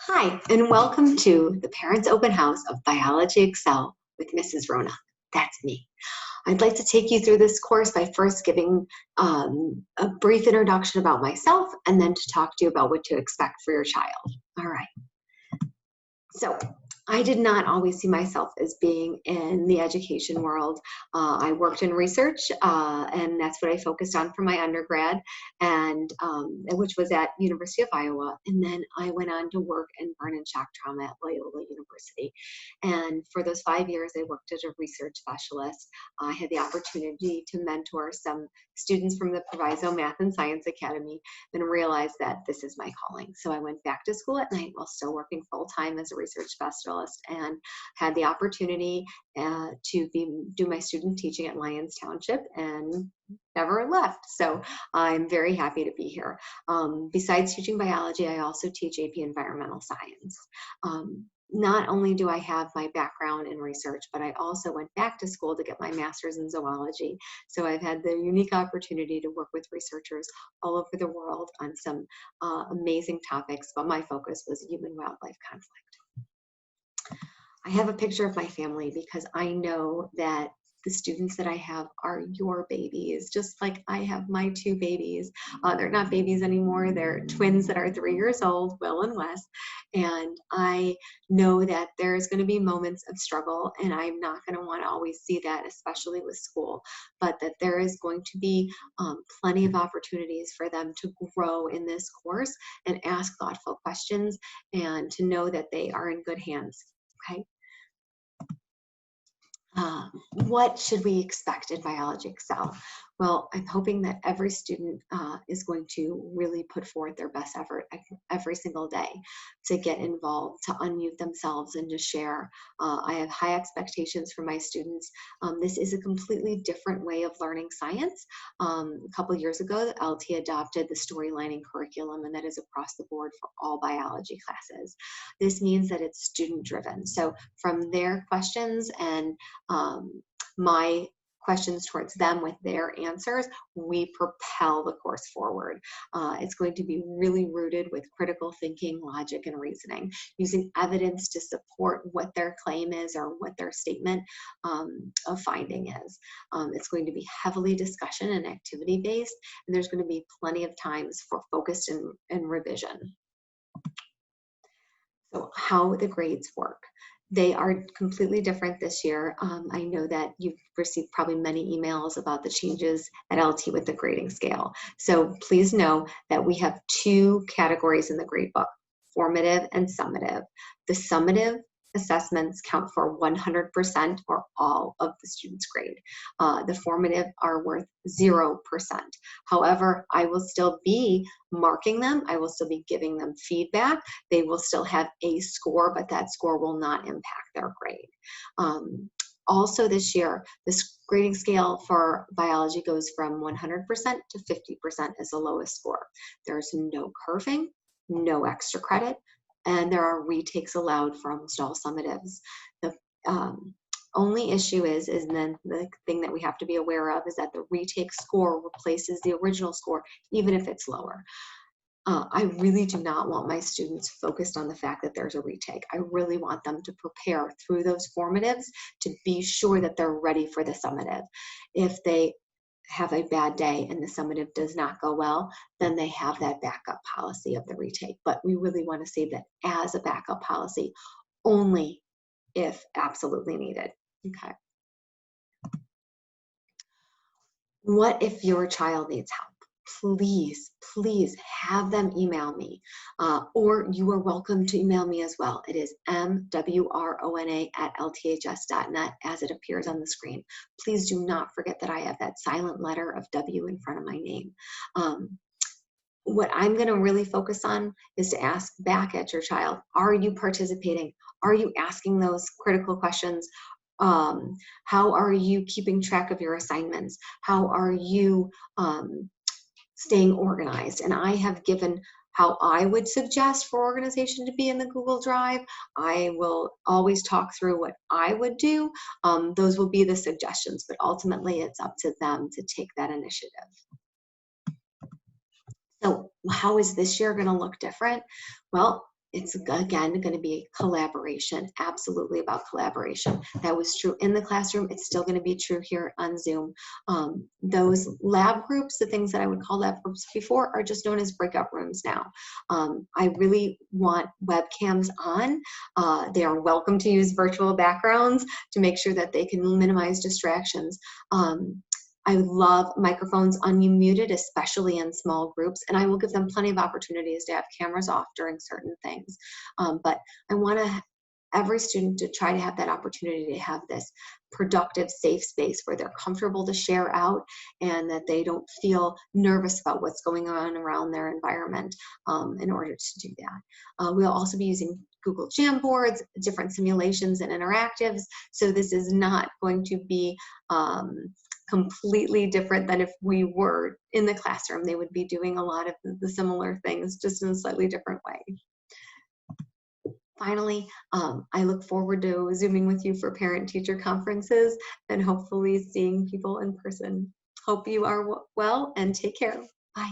Hi, and welcome to the Parents Open House of Biology Accel with Mrs. Wrona. That's me. I'd like to take you through this course by first giving a brief introduction about myself and then to talk to you about what to expect for your child. All right. So I did not always see myself as being in the education world. I worked in research, and that's what I focused on for my undergrad, and which was at University of Iowa. And then I went on to work in burn and shock trauma at Loyola University. And for those 5 years, I worked as a research specialist. I had the opportunity to mentor some students from the Proviso Math and Science Academy and realized that this is my calling. So I went back to school at night while still working full-time as a research specialist and had the opportunity to do my student teaching at Lyons Township and never left. So I'm very happy to be here. Besides teaching biology, I also teach AP Environmental Science. Not only do I have my background in research, but I also went back to school to get my master's in zoology. So I've had the unique opportunity to work with researchers all over the world on some amazing topics, but my focus was human-wildlife conflict. I have a picture of my family because I know that the students that I have are your babies, just like I have my two babies. They're not babies anymore. They're twins that are 3 years old, Will and Wes. And I know that there's going to be moments of struggle, and I'm not going to want to always see that, especially with school, but that there is going to be plenty of opportunities for them to grow in this course and ask thoughtful questions and to know that they are in good hands. Okay. What should we expect in Biology Accel? Well, I'm hoping that every student is going to really put forth their best effort every single day to get involved, to unmute themselves and to share. I have high expectations for my students. This is a completely different way of learning science. A couple years ago, the LT adopted the storylining curriculum, and that is across the board for all biology classes. This means that it's student driven. So from their questions and my questions towards them with their answers, we propel the course forward. It's going to be really rooted with critical thinking, logic, and reasoning, using evidence to support what their claim is or what their statement of finding is. It's going to be heavily discussion and activity based, and there's going to be plenty of times for focus and revision. So how the grades work. They are completely different this year. I know that you've received probably many emails about the changes at LT with the grading scale. So please know that we have two categories in the grade book, formative and summative. The summative assessments count for 100% or all of the student's grade. The formative are worth 0%. However, I will still be marking them. I will still be giving them feedback. They will still have a score, but that score will not impact their grade. Also this year, this grading scale for biology goes from 100% to 50% as the lowest score. There's no curving, no extra credit, and there are retakes allowed for almost all summatives. The only issue is then the thing that we have to be aware of is that the retake score replaces the original score, even if it's lower. I really do not want my students focused on the fact that there's a retake. I really want them to prepare through those formatives to be sure that they're ready for the summative. If they have a bad day and the summative does not go well, then they have that backup policy of the retake. But we really want to see that as a backup policy, only if absolutely needed. Okay. What if your child needs help? Please, please have them email me, or you are welcome to email me as well. It is mwrona@lths.net as it appears on the screen. Please do not forget that I have that silent letter of W in front of my name. What I'm going to really focus on is to ask back at your child, are you participating? Are you asking those critical questions? How are you keeping track of your assignments? How are you staying organized? And I have given how I would suggest for organization to be in the Google Drive. I will always talk through what I would do. Those will be the suggestions, but ultimately it's up to them to take that initiative. So how is this year going to look different? Well, It's again going to be collaboration, absolutely about collaboration. That was true in the classroom. It's still going to be true here on Zoom. Those lab groups, the things that I would call lab groups before, are just known as breakout rooms now. I really want webcams on. They are welcome to use virtual backgrounds to make sure that they can minimize distractions. I love microphones unmuted, especially in small groups, and I will give them plenty of opportunities to have cameras off during certain things. But I want every student to try to have that opportunity to have this productive, safe space where they're comfortable to share out and that they don't feel nervous about what's going on around their environment in order to do that. We'll also be using Google Jamboards, different simulations and interactives, so this is not going to be completely different than if we were in the classroom. They would be doing a lot of the similar things, just in a slightly different way. Finally, I look forward to Zooming with you for parent-teacher conferences and hopefully seeing people in person. Hope you are well and take care. Bye.